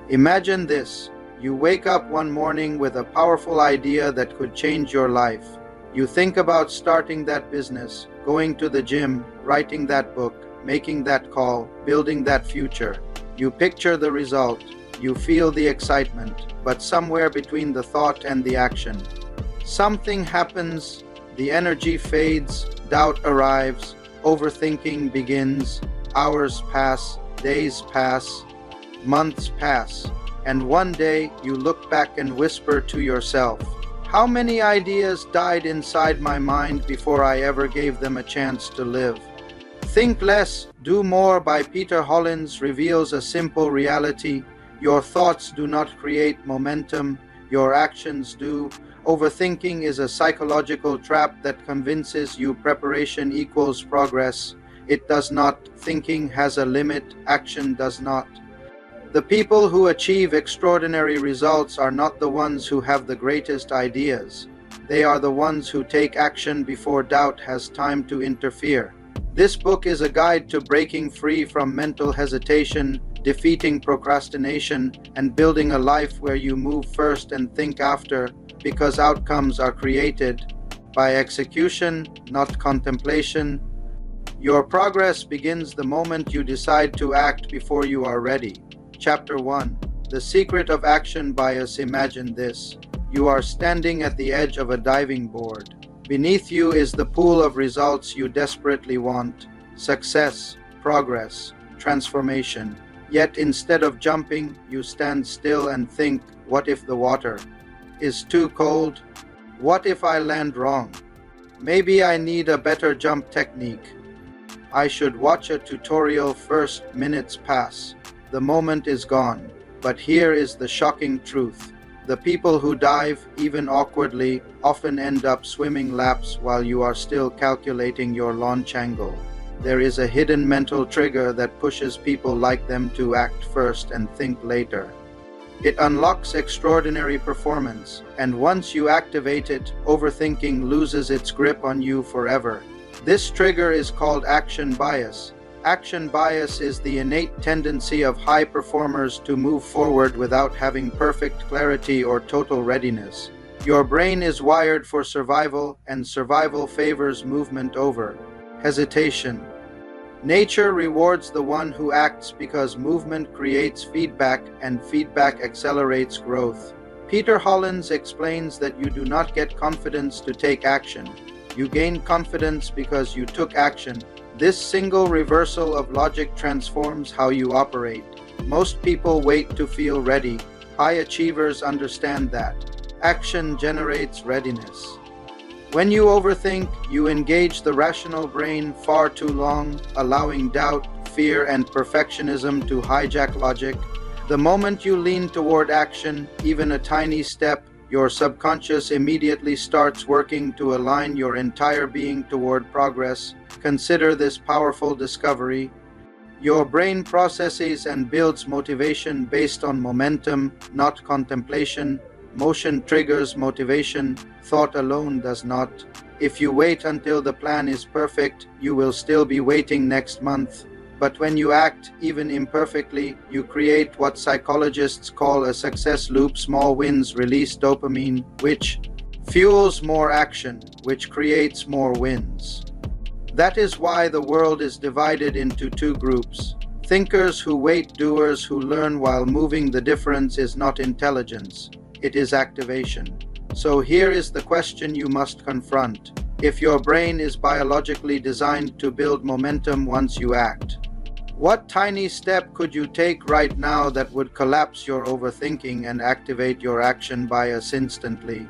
Imagine this. You wake up one morning with a powerful idea that could change your life. You think about starting that business, going to the gym, writing that book, making that call, building that future. You picture the result. You feel the excitement, but somewhere between the thought and the action, something happens. The energy fades, doubt arrives, overthinking begins, hours pass, days pass, months pass, and one day you look back and whisper to yourself, "How many ideas died inside my mind before I ever gave them a chance to live?" Think Less, Do More by Peter Hollins reveals a simple reality. Your thoughts do not create momentum, your actions do. Overthinking is a psychological trap that convinces you preparation equals progress. It does not. Thinking has a limit, action does not. The people who achieve extraordinary results are not the ones who have the greatest ideas. They are the ones who take action before doubt has time to interfere. This book is a guide to breaking free from mental hesitation, defeating procrastination, and building a life where you move first and think after, because outcomes are created by execution, not contemplation. Your progress begins the moment you decide to act before you are ready. Chapter 1. The Secret of Action Bias. Imagine this. You are standing at the edge of a diving board. Beneath you is the pool of results you desperately want. Success, progress, transformation. Yet instead of jumping, you stand still and think, what if the water is too cold? What if I land wrong? Maybe I need a better jump technique. I should watch a tutorial first. Minutes pass. The moment is gone. But here is the shocking truth. The people who dive, even awkwardly, often end up swimming laps while you are still calculating your launch angle. There is a hidden mental trigger that pushes people like them to act first and think later. It unlocks extraordinary performance, and once you activate it, overthinking loses its grip on you forever. This trigger is called action bias. Action bias is the innate tendency of high performers to move forward without having perfect clarity or total readiness. Your brain is wired for survival, and survival favors movement over hesitation. Nature rewards the one who acts because movement creates feedback, and feedback accelerates growth. Peter Hollins explains that you do not get confidence to take action. You gain confidence because you took action. This single reversal of logic transforms how you operate. Most people wait to feel ready. High achievers understand that. Action generates readiness. When you overthink, you engage the rational brain far too long, allowing doubt, fear, and perfectionism to hijack logic. The moment you lean toward action, even a tiny step, your subconscious immediately starts working to align your entire being toward progress. Consider this powerful discovery. Your brain processes and builds motivation based on momentum, not contemplation. Motion triggers motivation, thought alone does not. If you wait until the plan is perfect, you will still be waiting next month. But when you act, even imperfectly, you create what psychologists call a success loop. Small wins release dopamine, which fuels more action, which creates more wins. That is why the world is divided into two groups. Thinkers who wait, doers who learn while moving. The difference is not intelligence, it is activation. So here is the question you must confront. If your brain is biologically designed to build momentum once you act, what tiny step could you take right now that would collapse your overthinking and activate your action bias instantly?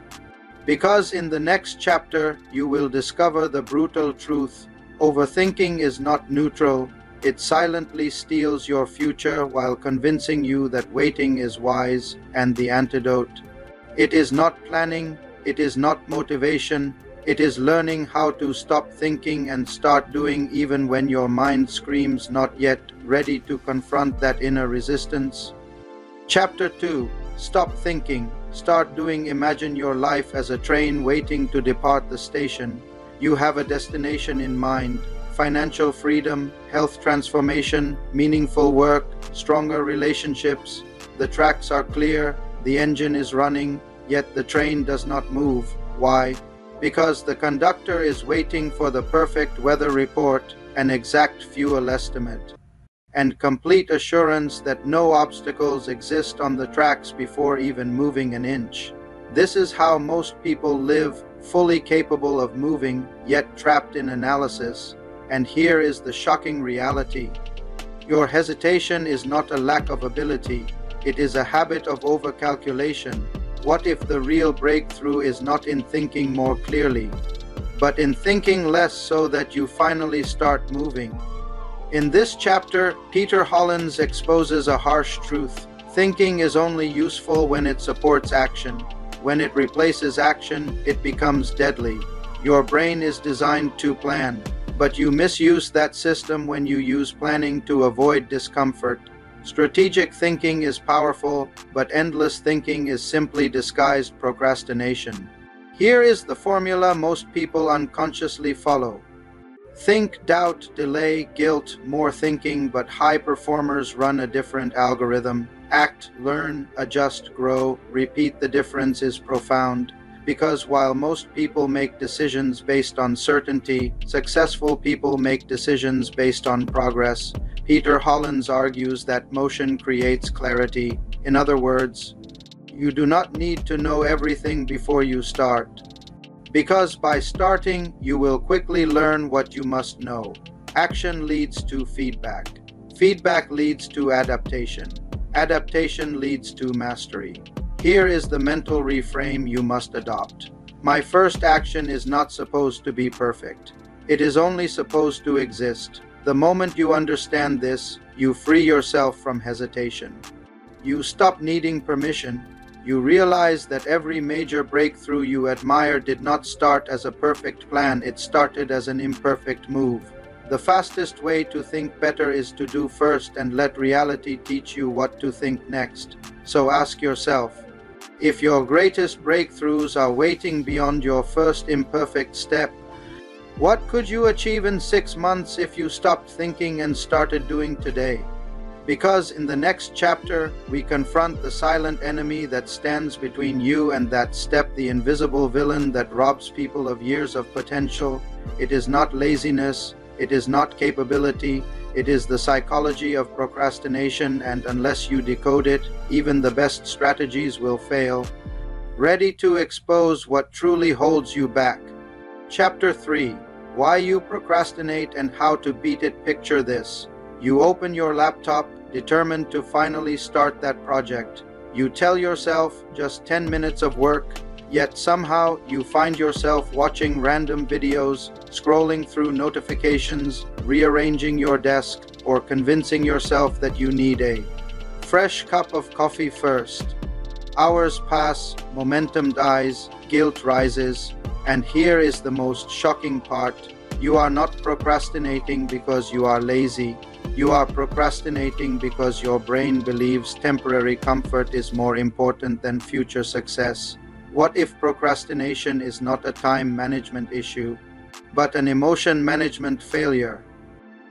Because in the next chapter, you will discover the brutal truth. Overthinking is not neutral. It silently steals your future while convincing you that waiting is wise. And the antidote: it is not planning, it is not motivation, it is learning how to stop thinking and start doing even when your mind screams not yet. Ready to confront that inner resistance? Chapter 2. Stop thinking, start doing. Imagine your life as a train waiting to depart the station. You have a destination in mind: financial freedom, health transformation, meaningful work, stronger relationships. The tracks are clear, the engine is running, yet the train does not move. Why? Because the conductor is waiting for the perfect weather report, an exact fuel estimate, and complete assurance that no obstacles exist on the tracks before even moving an inch. This is how most people live, fully capable of moving, yet trapped in analysis. And here is the shocking reality. Your hesitation is not a lack of ability, it is a habit of overcalculation. What if the real breakthrough is not in thinking more clearly, but in thinking less so that you finally start moving? In this chapter, Peter Hollins exposes a harsh truth. Thinking is only useful when it supports action. When it replaces action, it becomes deadly. Your brain is designed to plan, but you misuse that system when you use planning to avoid discomfort. Strategic thinking is powerful, but endless thinking is simply disguised procrastination. Here is the formula most people unconsciously follow. Think, doubt, delay, guilt, more thinking, but high performers run a different algorithm. Act, learn, adjust, grow, repeat. The difference is profound. Because while most people make decisions based on certainty, successful people make decisions based on progress. Peter Hollins argues that motion creates clarity. In other words, you do not need to know everything before you start. Because by starting, you will quickly learn what you must know. Action leads to feedback. Feedback leads to adaptation. Adaptation leads to mastery. Here is the mental reframe you must adopt. My first action is not supposed to be perfect. It is only supposed to exist. The moment you understand this, you free yourself from hesitation. You stop needing permission. You realize that every major breakthrough you admire did not start as a perfect plan, it started as an imperfect move. The fastest way to think better is to do first and let reality teach you what to think next. So ask yourself, if your greatest breakthroughs are waiting beyond your first imperfect step, what could you achieve in 6 months if you stopped thinking and started doing today? Because in the next chapter, we confront the silent enemy that stands between you and that step, the invisible villain that robs people of years of potential. It is not laziness, it is not capability, it is the psychology of procrastination, and unless you decode it, even the best strategies will fail. Ready to expose what truly holds you back. Chapter 3. Why you procrastinate and how to beat it. Picture this. You open your laptop, determined to finally start that project. You tell yourself just 10 minutes of work, yet somehow you find yourself watching random videos, scrolling through notifications, rearranging your desk, or convincing yourself that you need a fresh cup of coffee first. Hours pass, momentum dies, guilt rises, and here is the most shocking part. You are not procrastinating because you are lazy. You are procrastinating because your brain believes temporary comfort is more important than future success. What if procrastination is not a time management issue, but an emotion management failure?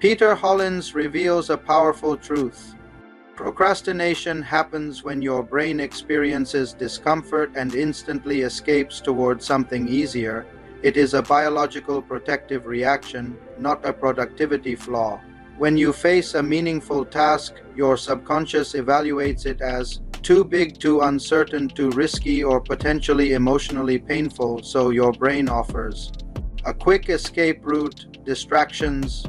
Peter Hollins reveals a powerful truth. Procrastination happens when your brain experiences discomfort and instantly escapes towards something easier. It is a biological protective reaction, not a productivity flaw. When you face a meaningful task, your subconscious evaluates it as too big, too uncertain, too risky, or potentially emotionally painful, so your brain offers a quick escape route: distractions.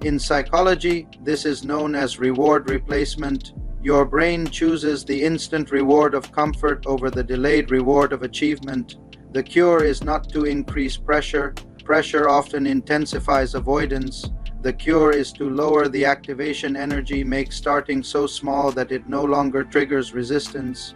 In psychology, this is known as reward replacement. Your brain chooses the instant reward of comfort over the delayed reward of achievement. The cure is not to increase pressure. Pressure often intensifies avoidance. The cure is to lower the activation energy, make starting so small that it no longer triggers resistance.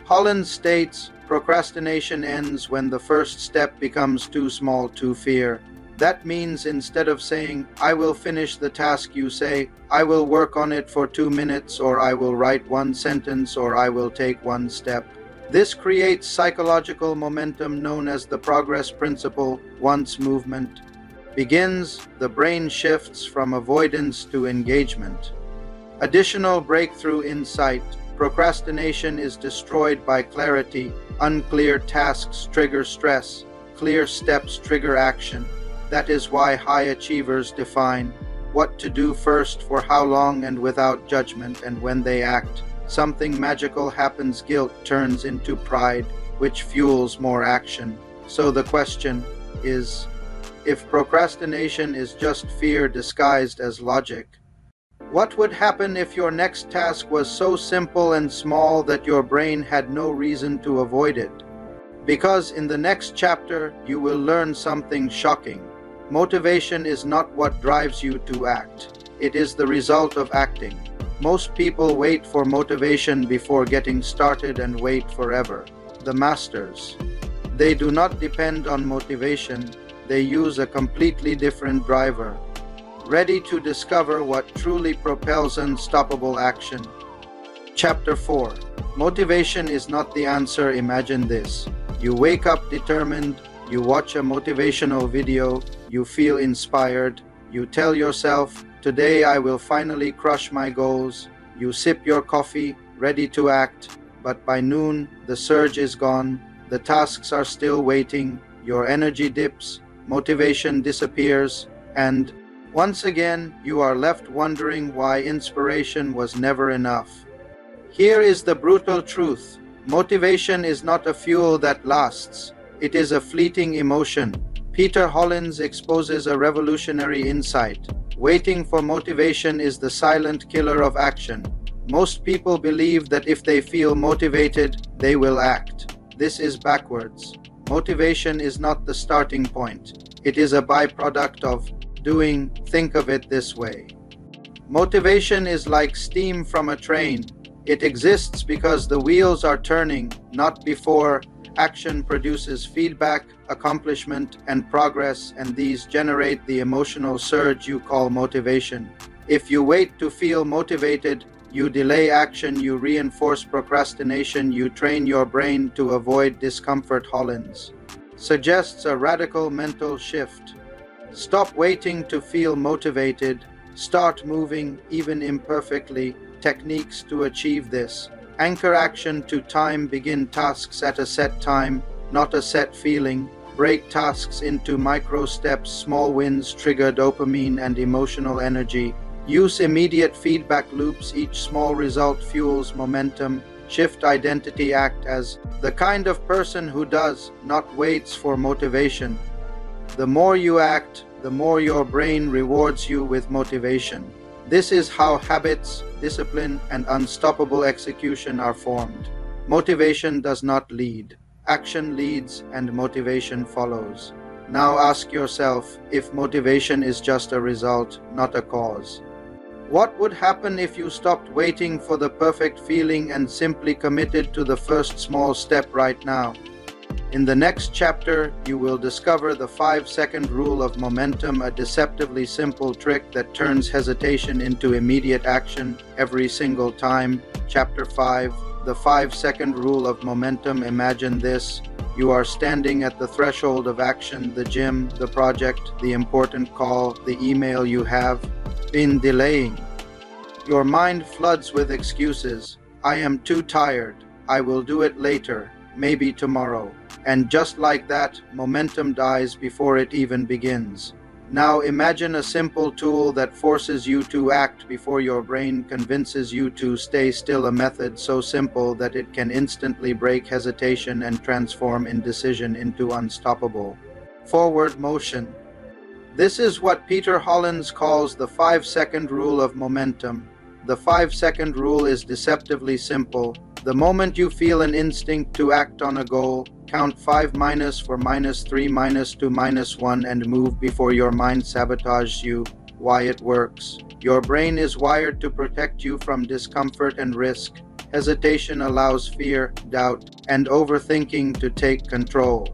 Hollins states, procrastination ends when the first step becomes too small to fear. That means instead of saying, I will finish the task, you say, I will work on it for 2 minutes, or I will write 1 sentence, or I will take 1 step. This creates psychological momentum known as the progress principle. Once movement begins, the brain shifts from avoidance to engagement. Additional breakthrough insight. Procrastination is destroyed by clarity. Unclear tasks trigger stress. Clear steps trigger action. That is why high achievers define what to do first, for how long, and without judgment. And when they act, something magical happens. Guilt turns into pride, which fuels more action. So the question is, if procrastination is just fear disguised as logic, what would happen if your next task was so simple and small that your brain had no reason to avoid it? Because in the next chapter, you will learn something shocking. Motivation is not what drives you to act. It is the result of acting. Most people wait for motivation before getting started and wait forever. The masters, they do not depend on motivation. They use a completely different driver, ready to discover what truly propels unstoppable action. Chapter 4. Motivation is not the answer. Imagine this. You wake up determined, you watch a motivational video, you feel inspired, you tell yourself, today I will finally crush my goals. You sip your coffee, ready to act, but by noon, the surge is gone, the tasks are still waiting, your energy dips, motivation disappears, and once again, you are left wondering why inspiration was never enough. Here is the brutal truth. Motivation is not a fuel that lasts. It is a fleeting emotion. Peter Hollins exposes a revolutionary insight. Waiting for motivation is the silent killer of action. Most people believe that if they feel motivated, they will act. This is backwards. Motivation is not the starting point. It is a byproduct of doing. Think of it this way. Motivation is like steam from a train. It exists because the wheels are turning, not before. Action produces feedback, accomplishment, and progress, and these generate the emotional surge you call motivation. If you wait to feel motivated, you delay action, you reinforce procrastination, you train your brain to avoid discomfort. Hollins suggests a radical mental shift. Stop waiting to feel motivated. Start moving, even imperfectly. Techniques to achieve this. Anchor action to time. Begin tasks at a set time, not a set feeling. Break tasks into micro steps. Small wins trigger dopamine and emotional energy. Use immediate feedback loops. Each small result fuels momentum. Shift identity. Act as the kind of person who does, not waits for motivation. The more you act, the more your brain rewards you with motivation. This is how habits, discipline, and unstoppable execution are formed. Motivation does not lead. Action leads and motivation follows. Now ask yourself if motivation is just a result, not a cause. What would happen if you stopped waiting for the perfect feeling and simply committed to the first small step right now? In the next chapter, you will discover the 5-second rule of momentum, a deceptively simple trick that turns hesitation into immediate action every single time. Chapter 5, the 5-second rule of momentum. Imagine this. You are standing at the threshold of action, the gym, the project, the important call, the email you have been delaying. Your mind floods with excuses. I am too tired. I will do it later, maybe tomorrow. And just like that, momentum dies before it even begins. Now imagine a simple tool that forces you to act before your brain convinces you to stay still, a method so simple that it can instantly break hesitation and transform indecision into unstoppable forward motion. This is what Peter Hollins calls the 5-second rule of momentum. The 5-second rule is deceptively simple. The moment you feel an instinct to act on a goal, count 5 minus for -3 -2 -1 and move before your mind sabotages you. Why it works. Your brain is wired to protect you from discomfort and risk. Hesitation allows fear, doubt, and overthinking to take control.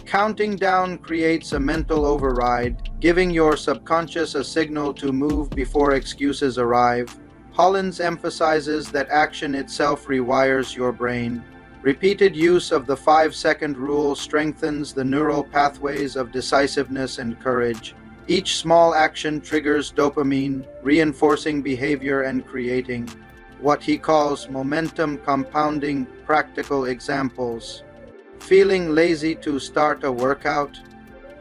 Counting down creates a mental override, giving your subconscious a signal to move before excuses arrive. Hollins emphasizes that action itself rewires your brain. Repeated use of the 5-second rule strengthens the neural pathways of decisiveness and courage. Each small action triggers dopamine, reinforcing behavior and creating what he calls momentum compounding practical examples. Feeling lazy to start a workout?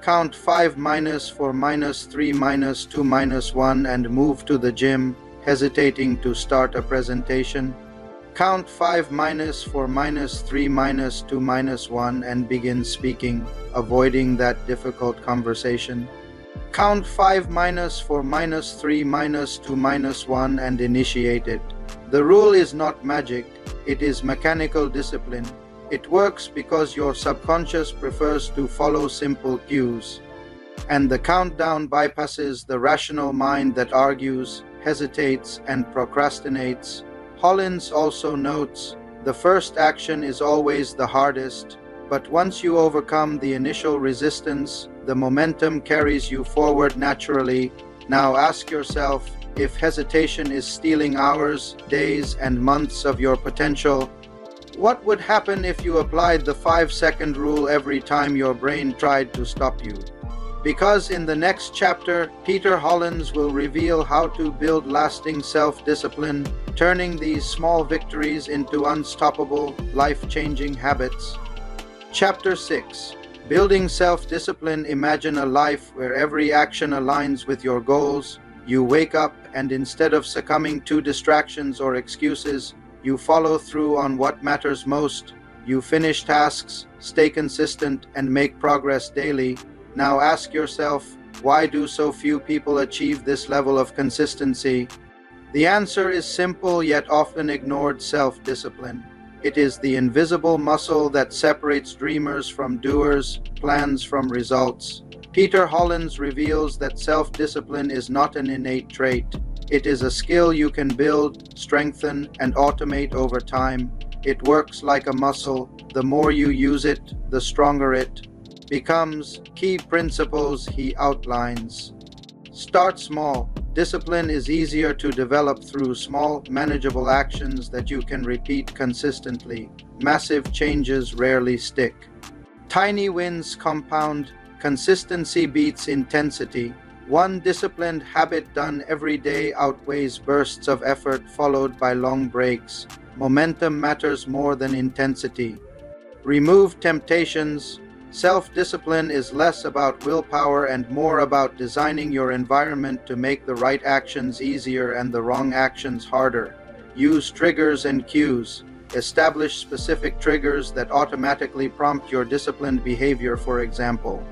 Count 5 minus 4 minus 3 minus 2 minus 1 and move to the gym, hesitating to start a presentation. Count 5 minus 4 minus 3 minus 2 minus 1 and begin speaking, avoiding that difficult conversation. Count 5 minus 4 minus 3 minus 2 minus 1 and initiate it. The rule is not magic, it is mechanical discipline. It works because your subconscious prefers to follow simple cues. And the countdown bypasses the rational mind that argues, hesitates, and procrastinates. Hollins also notes, the first action is always the hardest, but once you overcome the initial resistance, the momentum carries you forward naturally. Now ask yourself, if hesitation is stealing hours, days, and months of your potential, what would happen if you applied the 5-second rule every time your brain tried to stop you? Because in the next chapter, Peter Hollins will reveal how to build lasting self-discipline, turning these small victories into unstoppable, life-changing habits. Chapter 6. Building self-discipline. Imagine a life where every action aligns with your goals. You wake up and instead of succumbing to distractions or excuses, you follow through on what matters most. You finish tasks, stay consistent, and make progress daily. Now ask yourself, why do so few people achieve this level of consistency? The answer is simple yet often ignored: self-discipline. It is the invisible muscle that separates dreamers from doers, plans from results. Peter Hollins reveals that self-discipline is not an innate trait. It is a skill you can build, strengthen, and automate over time. It works like a muscle. The more you use it, the stronger it becomes. Key principles he outlines. Start small. Discipline is easier to develop through small, manageable actions that you can repeat consistently. Massive changes rarely stick. Tiny wins compound. Consistency beats intensity. One disciplined habit done every day outweighs bursts of effort followed by long breaks. Momentum matters more than intensity. Remove temptations. Self-discipline is less about willpower and more about designing your environment to make the right actions easier and the wrong actions harder. Use triggers and cues. Establish specific triggers that automatically prompt your disciplined behavior. For example,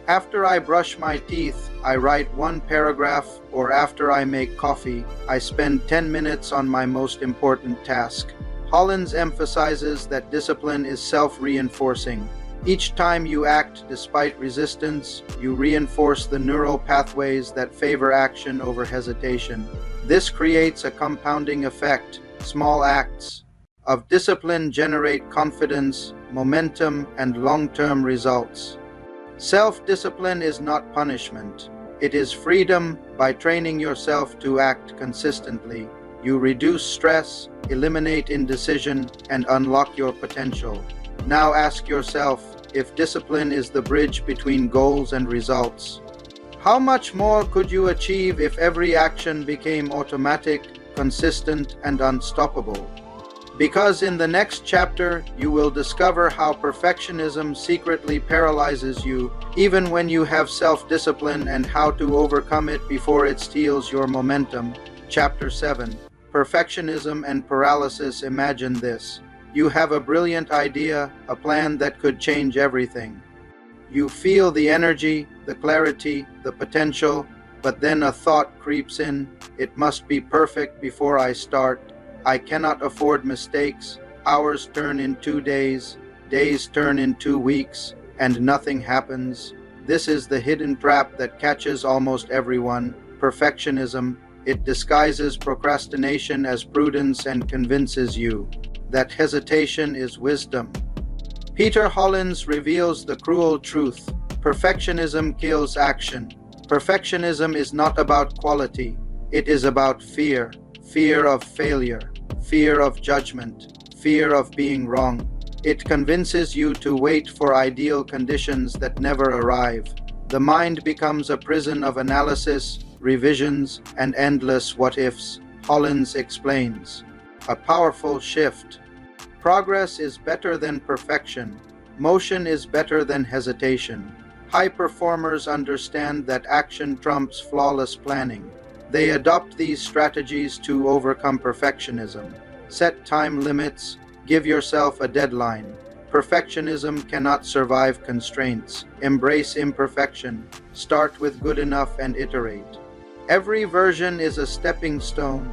after I brush my teeth, I write one paragraph, or after I make coffee, I spend 10 minutes on my most important task. Hollins emphasizes that discipline is self-reinforcing. Each time you act despite resistance, you reinforce the neural pathways that favor action over hesitation. This creates a compounding effect. Small acts of discipline generate confidence, momentum, and long-term results. Self-discipline is not punishment. It is freedom. By training yourself to act consistently, you reduce stress, eliminate indecision, and unlock your potential. Now ask yourself, if discipline is the bridge between goals and results, how much more could you achieve if every action became automatic, consistent, and unstoppable? Because in the next chapter, you will discover how perfectionism secretly paralyzes you, even when you have self-discipline, and how to overcome it before it steals your momentum. Chapter 7. Perfectionism and paralysis. Imagine this. You have a brilliant idea, a plan that could change everything. You feel the energy, the clarity, the potential, but then a thought creeps in. It must be perfect before I start. I cannot afford mistakes. Hours turn into days, days turn into weeks, and nothing happens. This is the hidden trap that catches almost everyone. Perfectionism. It disguises procrastination as prudence and convinces you that hesitation is wisdom. Peter Hollins reveals the cruel truth. Perfectionism kills action. Perfectionism is not about quality. It is about fear. Fear of failure. Fear of judgment. Fear of being wrong. It convinces you to wait for ideal conditions that never arrive. The mind becomes a prison of analysis, revisions, and endless what-ifs. Hollins explains. a powerful shift. Progress is better than perfection. Motion is better than hesitation. High performers understand that action trumps flawless planning. They adopt these strategies to overcome perfectionism. Set time limits. Give yourself a deadline. Perfectionism cannot survive constraints. Embrace imperfection. Start with good enough and iterate. Every version is a stepping stone.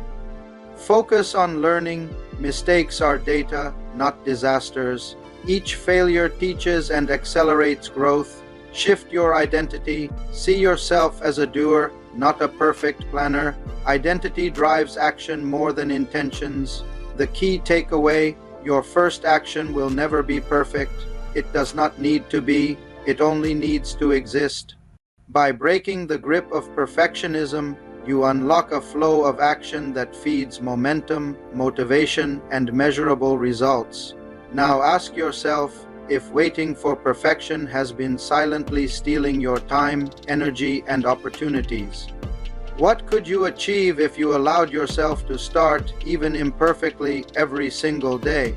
Focus on learning. Mistakes are data, not disasters. Each failure teaches and accelerates growth. Shift your identity. See yourself as a doer, not a perfect planner. Identity drives action more than intentions. The key takeaway: your first action will never be perfect. It does not need to be, it only needs to exist. By breaking the grip of perfectionism, you unlock a flow of action that feeds momentum, motivation, and measurable results. Now ask yourself, if waiting for perfection has been silently stealing your time, energy, and opportunities, what could you achieve if you allowed yourself to start, even imperfectly, every single day?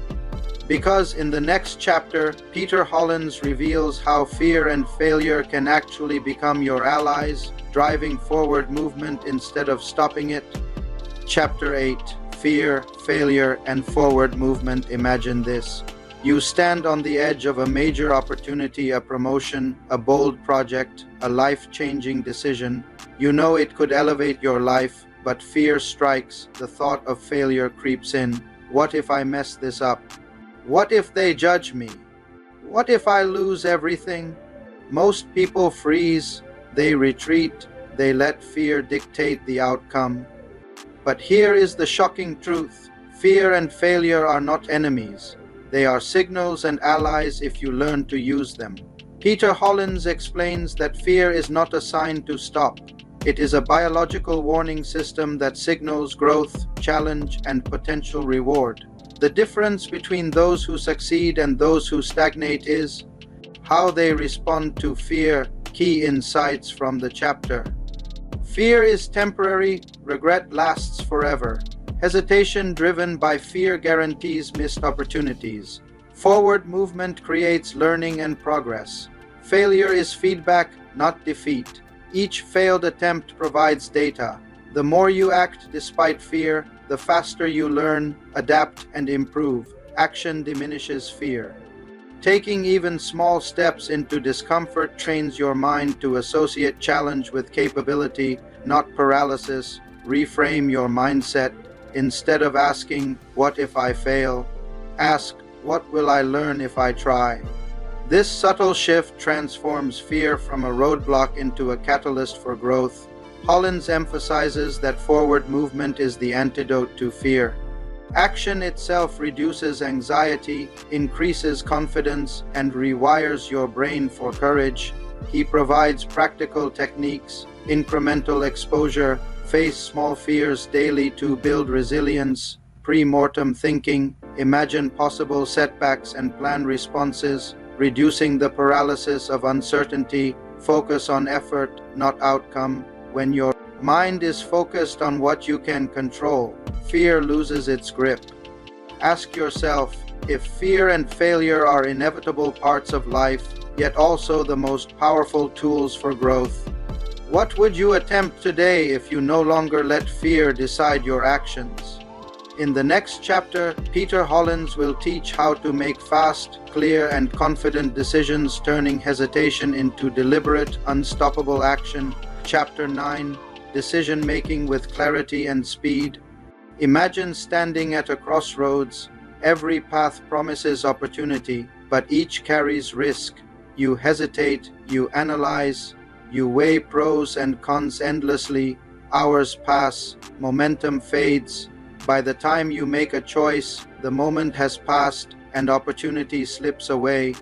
Because in the next chapter, Peter Hollins reveals how fear and failure can actually become your allies, driving forward movement instead of stopping it. Chapter 8: Fear, Failure, and Forward Movement. Imagine this. You stand on the edge of a major opportunity, a promotion, a bold project, a life-changing decision. You know it could elevate your life, but fear strikes. The thought of failure creeps in. What if I mess this up? What if they judge me? What if I lose everything? Most people freeze, they retreat, they let fear dictate the outcome. But here is the shocking truth. Fear and failure are not enemies. They are signals and allies if you learn to use them. Peter Hollins explains that fear is not a sign to stop. It is a biological warning system that signals growth, challenge, and potential reward. The difference between those who succeed and those who stagnate is how they respond to fear. Key insights from the chapter. Fear is temporary, regret lasts forever. Hesitation driven by fear guarantees missed opportunities. Forward movement creates learning and progress. Failure is feedback, not defeat. Each failed attempt provides data. The more you act despite fear, the faster you learn, adapt, and improve. Action diminishes fear. Taking even small steps into discomfort trains your mind to associate challenge with capability, not paralysis. Reframe your mindset. Instead of asking, "What if I fail?" ask, "What will I learn if I try?" This subtle shift transforms fear from a roadblock into a catalyst for growth. Hollins emphasizes that forward movement is the antidote to fear. Action itself reduces anxiety, increases confidence, and rewires your brain for courage. He provides practical techniques, incremental exposure, face small fears daily to build resilience, pre-mortem thinking, imagine possible setbacks and plan responses, reducing the paralysis of uncertainty, focus on effort, not outcome. When your mind is focused on what you can control, fear loses its grip. Ask yourself, if fear and failure are inevitable parts of life, yet also the most powerful tools for growth, what would you attempt today if you no longer let fear decide your actions? In the next chapter, Peter Hollins will teach how to make fast, clear, and confident decisions, turning hesitation into deliberate, unstoppable action. Chapter 9: Decision-making with clarity and speed. Imagine standing at a crossroads. Every path promises opportunity, but each carries risk. You hesitate, you analyze, you weigh pros and cons endlessly. Hours pass, momentum fades. By the time you make a choice, the moment has passed and opportunity slips away.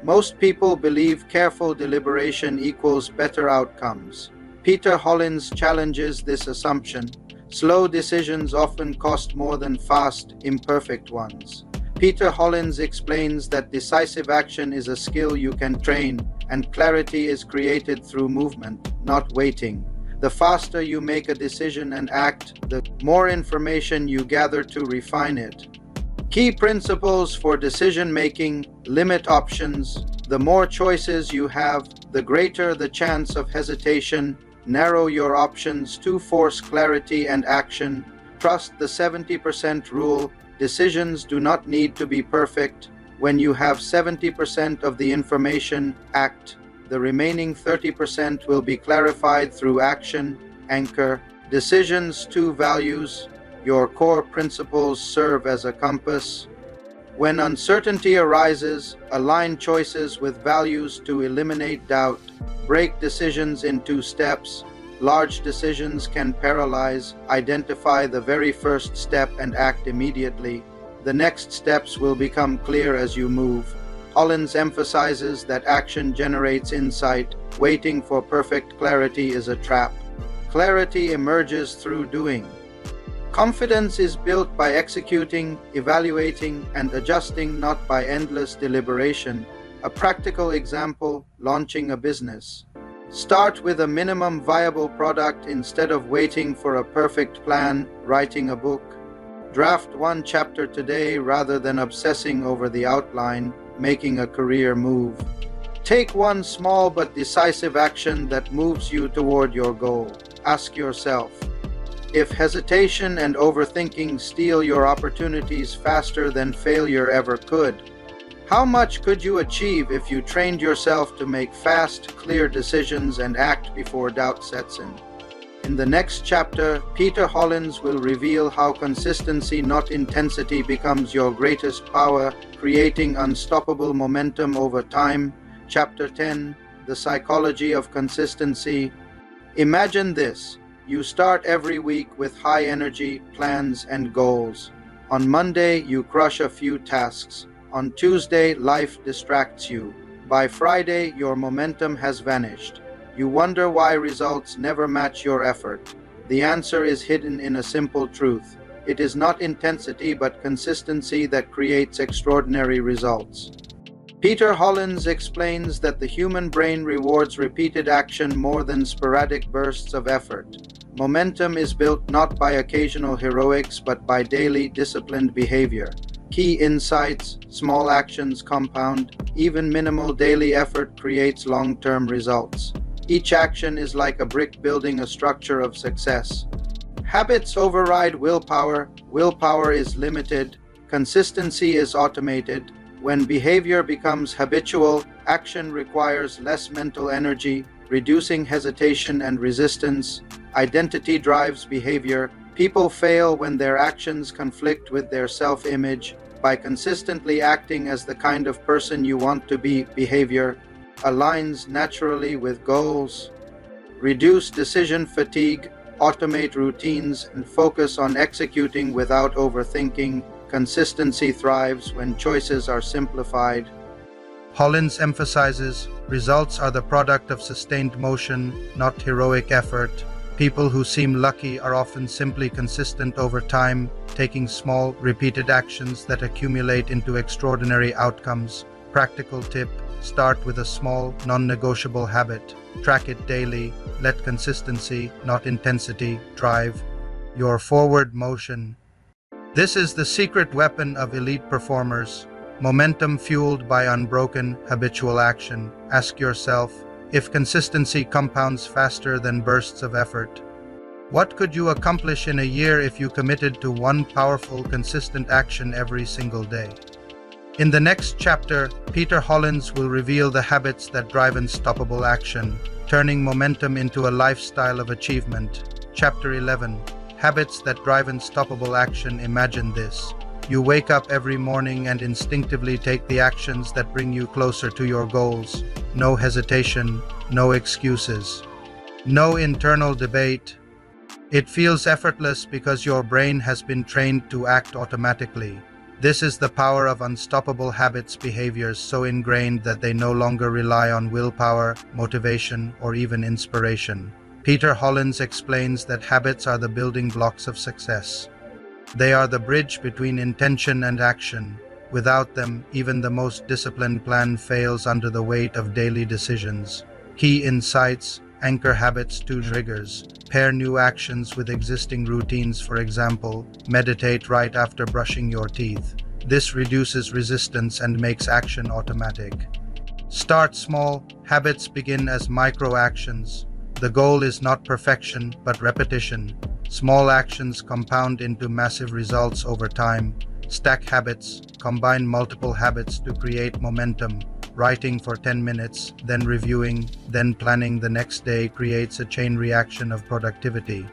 Most people believe careful deliberation equals better outcomes. Peter Hollins challenges this assumption. Slow decisions often cost more than fast, imperfect ones. Peter Hollins explains that decisive action is a skill you can train, and clarity is created through movement, not waiting. The faster you make a decision and act, the more information you gather to refine it. Key principles for decision making: limit options. The more choices you have, the greater the chance of hesitation. Narrow your options to force clarity and action. Trust the 70% rule. Decisions do not need to be perfect. When you have 70% of the information, act. The remaining 30% will be clarified through action. Anchor decisions to values. Your core principles serve as a compass. When uncertainty arises, align choices with values to eliminate doubt. Break decisions in 2 steps. Large decisions can paralyze. Identify the very first step and act immediately. The next steps will become clear as you move. Hollins emphasizes that action generates insight. Waiting for perfect clarity is a trap. Clarity emerges through doing. Confidence is built by executing, evaluating, and adjusting, not by endless deliberation. A practical example: launching a business. Start with a minimum viable product instead of waiting for a perfect plan. Writing a book. Draft 1 chapter today rather than obsessing over the outline. Making a career move. Take one small but decisive action that moves you toward your goal. Ask yourself, if hesitation and overthinking steal your opportunities faster than failure ever could, how much could you achieve if you trained yourself to make fast, clear decisions and act before doubt sets in? In the next chapter, Peter Hollins will reveal how consistency, not intensity, becomes your greatest power, creating unstoppable momentum over time. Chapter 10, The Psychology of Consistency. Imagine this. You start every week with high energy, plans, and goals. On Monday, you crush a few tasks. On Tuesday, life distracts you. By Friday, your momentum has vanished. You wonder why results never match your effort. The answer is hidden in a simple truth. It is not intensity but consistency that creates extraordinary results. Peter Hollins explains that the human brain rewards repeated action more than sporadic bursts of effort. Momentum is built not by occasional heroics but by daily disciplined behavior. Key insights: small actions compound. Even minimal daily effort creates long-term results. Each action is like a brick building a structure of success. Habits override willpower. Willpower is limited. Consistency is automated. When behavior becomes habitual, action requires less mental energy, reducing hesitation and resistance. Identity drives behavior. People fail when their actions conflict with their self-image. By consistently acting as the kind of person you want to be, behavior aligns naturally with goals. Reduce decision fatigue, automate routines, and focus on executing without overthinking. Consistency thrives when choices are simplified. Hollins emphasizes, results are the product of sustained motion, not heroic effort. People who seem lucky are often simply consistent over time, taking small, repeated actions that accumulate into extraordinary outcomes. Practical tip: start with a small, non-negotiable habit. Track it daily. Let consistency, not intensity, drive your forward motion. This is the secret weapon of elite performers. Momentum fueled by unbroken, habitual action. Ask yourself, if consistency compounds faster than bursts of effort, what could you accomplish in a year if you committed to one powerful, consistent action every single day? In the next chapter, Peter Hollins will reveal the habits that drive unstoppable action, turning momentum into a lifestyle of achievement. Chapter 11, Habits that drive unstoppable action. Imagine this. You wake up every morning and instinctively take the actions that bring you closer to your goals. No hesitation, no excuses, no internal debate. It feels effortless because your brain has been trained to act automatically. This is the power of unstoppable habits, behaviors so ingrained that they no longer rely on willpower, motivation, or even inspiration. Peter Hollins explains that habits are the building blocks of success. They are the bridge between intention and action. Without them, even the most disciplined plan fails under the weight of daily decisions. Key insights: Anchor habits to triggers. Pair new actions with existing routines, for example, meditate right after brushing your teeth. This reduces resistance and makes action automatic. Start small. Habits begin as micro actions. The goal is not perfection, but repetition. Small actions compound into massive results over time. Stack habits. Combine multiple habits to create momentum. Writing for 10 minutes, then reviewing, then planning the next day creates a chain reaction of productivity.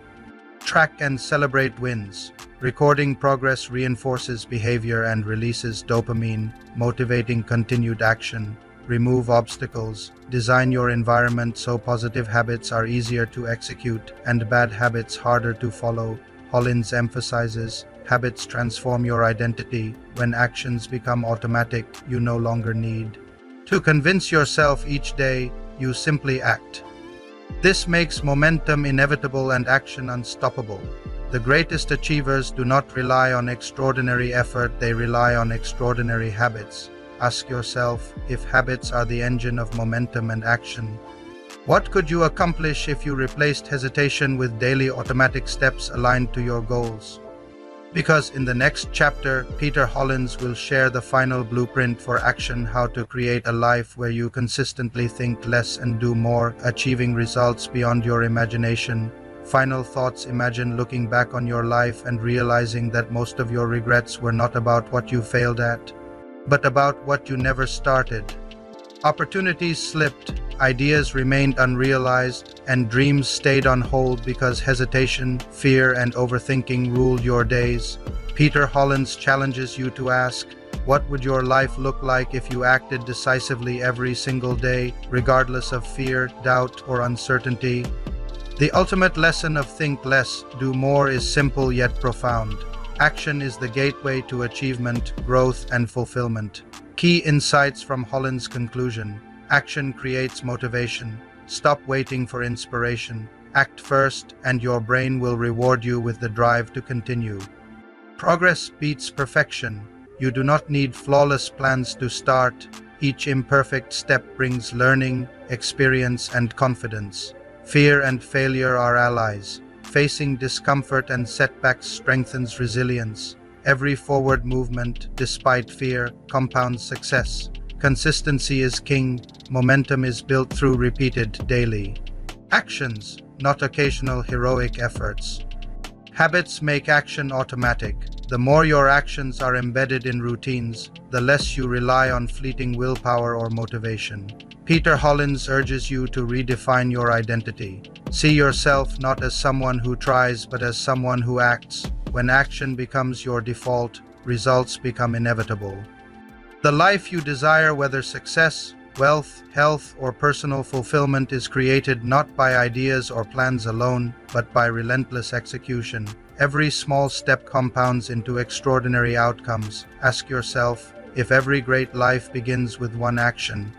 Track and celebrate wins. Recording progress reinforces behavior and releases dopamine, motivating continued action. Remove obstacles. Design your environment so positive habits are easier to execute and bad habits harder to follow. Hollins emphasizes, habits transform your identity. When actions become automatic, you no longer need to convince yourself each day, you simply act. This makes momentum inevitable and action unstoppable. The greatest achievers do not rely on extraordinary effort, they rely on extraordinary habits. Ask yourself, if habits are the engine of momentum and action, what could you accomplish if you replaced hesitation with daily automatic steps aligned to your goals? Because in the next chapter, Peter Hollins will share the final blueprint for action, how to create a life where you consistently think less and do more, achieving results beyond your imagination. Final thoughts. Imagine looking back on your life and realizing that most of your regrets were not about what you failed at, but about what you never started. Opportunities slipped, ideas remained unrealized, and dreams stayed on hold because hesitation, fear, and overthinking ruled your days. Peter Hollins challenges you to ask, what would your life look like if you acted decisively every single day, regardless of fear, doubt, or uncertainty? The ultimate lesson of think less, do more is simple yet profound. Action is the gateway to achievement, growth, and fulfillment. Key insights from Hollins' conclusion. Action creates motivation. Stop waiting for inspiration. Act first, and your brain will reward you with the drive to continue. Progress beats perfection. You do not need flawless plans to start. Each imperfect step brings learning, experience, and confidence. Fear and failure are allies. Facing discomfort and setbacks strengthens resilience. Every forward movement, despite fear, compounds success. Consistency is king. Momentum is built through repeated daily actions, not occasional heroic efforts. Habits make action automatic. The more your actions are embedded in routines, the less you rely on fleeting willpower or motivation. Peter Hollins urges you to redefine your identity. See yourself not as someone who tries, but as someone who acts. When action becomes your default, results become inevitable. The life you desire, whether success, wealth, health, or personal fulfillment, is created not by ideas or plans alone, but by relentless execution. Every small step compounds into extraordinary outcomes. Ask yourself, if every great life begins with one action,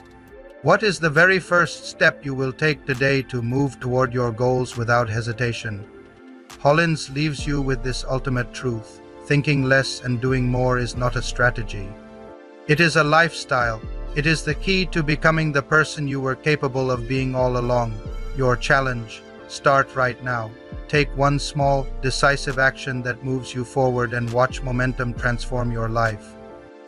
what is the very first step you will take today to move toward your goals without hesitation? Hollins leaves you with this ultimate truth. Thinking less and doing more is not a strategy. It is a lifestyle. It is the key to becoming the person you were capable of being all along. Your challenge. Start right now. Take one small, decisive action that moves you forward and watch momentum transform your life.